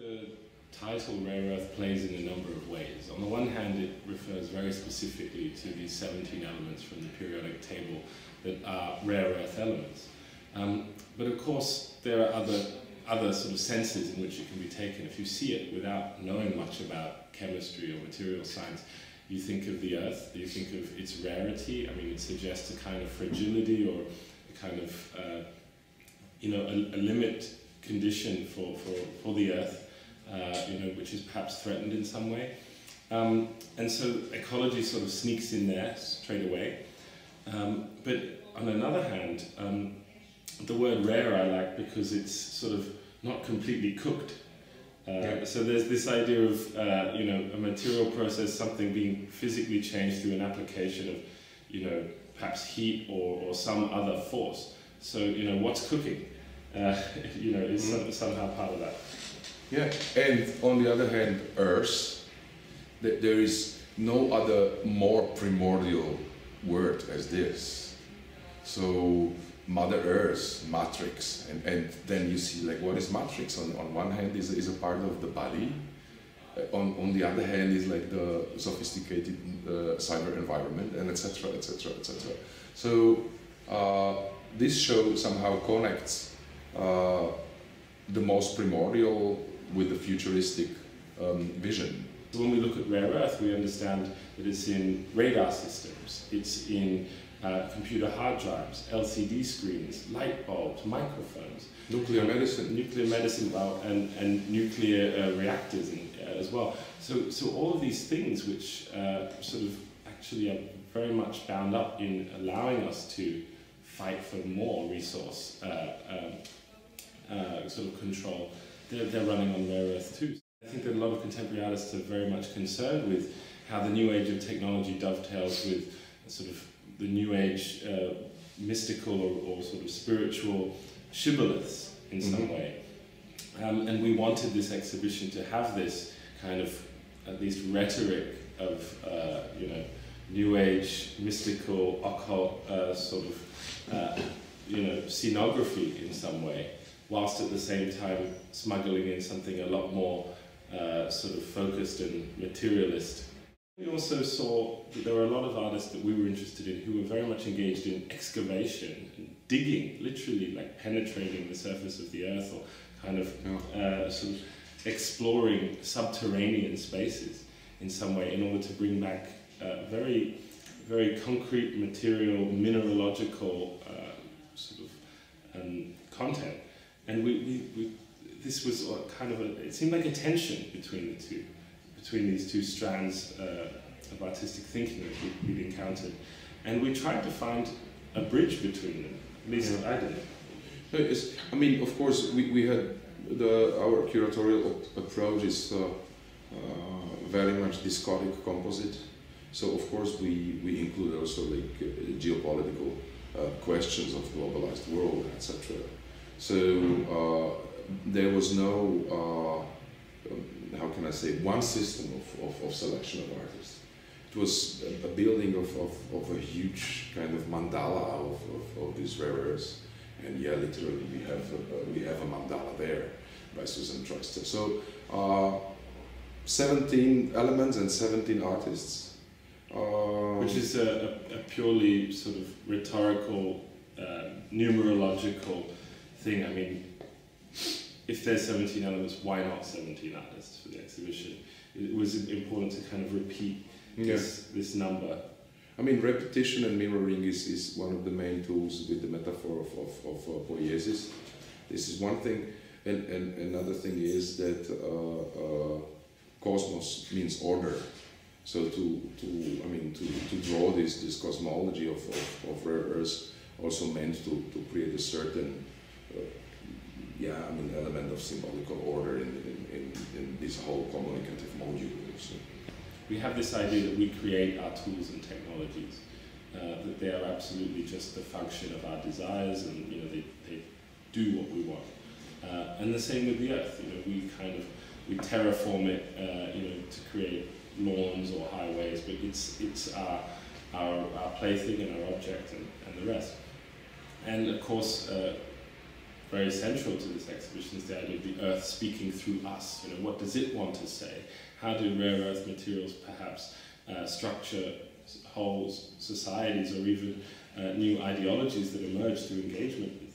The title rare earth plays in a number of ways. On the one hand, it refers very specifically to these 17 elements from the periodic table that are rare earth elements. But of course, there are other sort of senses in which it can be taken. If you see it without knowing much about chemistry or material science, you think of the earth, you think of its rarity. I mean, it suggests a kind of fragility or a kind of, a limit condition for the earth, which is perhaps threatened in some way. And so ecology sort of sneaks in there straight away. But on another hand, the word rare I like because it's sort of not completely cooked. So there's this idea of, a material process, something being physically changed through an application of, perhaps heat or some other force. So, what's cooking, is somehow part of that. Yeah, and on the other hand, Earth, there is no other more primordial word as this. So Mother Earth, matrix, and then you see like what is matrix? On one hand is a part of the body, on the other hand is like the sophisticated cyber environment, and etc. etc. etc. So this show somehow connects the most primordial with the futuristic vision. So when we look at rare earth, we understand that it's in radar systems, it's in computer hard drives, LCD screens, light bulbs, microphones. Nuclear medicine. And nuclear reactors as well. So all of these things which sort of actually are very much bound up in allowing us to fight for more resource sort of control, they're running on rare earth too. I think that a lot of contemporary artists are very much concerned with how the new age of technology dovetails with sort of the new age mystical or sort of spiritual shibboleths in some way. And we wanted this exhibition to have this kind of at least rhetoric of new age mystical occult sort of scenography in some way, whilst at the same time smuggling in something a lot more sort of focused and materialist. We also saw that there were a lot of artists that we were interested in who were very much engaged in excavation and digging, literally like penetrating the surface of the earth or kind of sort of exploring subterranean spaces in some way in order to bring back very, very concrete material, mineralogical sort of content. And this was kind of it seemed like a tension between the two. Between these two strands of artistic thinking that we'd encountered. And we tried to find a bridge between them, at least I did. I mean, of course, we had our curatorial approach is very much discodic composite. So, of course, we include also like geopolitical questions of globalized world, etc. So, there was no how can I say, one system of selection of artists. It was a building of a huge kind of mandala of these rare earths. And yeah, literally we have a mandala there by Susan Troyster. So 17 elements and 17 artists. Which is a purely sort of rhetorical, numerological thing. I mean, if there's 17 elements, why not 17 artists for the exhibition? It was important to kind of repeat this number. I mean, repetition and mirroring is one of the main tools with the metaphor of poiesis. This is one thing, and another thing is that cosmos means order. So to draw this cosmology of rare earths also meant to create a certain element of symbolical order in this whole communicative module. So we have this idea that we create our tools and technologies, that they are absolutely just the function of our desires, and they do what we want. And the same with the earth. We terraform it, to create lawns or highways, but it's our plaything and our object and the rest. And of course, very central to this exhibition is the idea of the earth speaking through us. You know, what does it want to say? How do rare earth materials perhaps structure whole societies or even new ideologies that emerge through engagement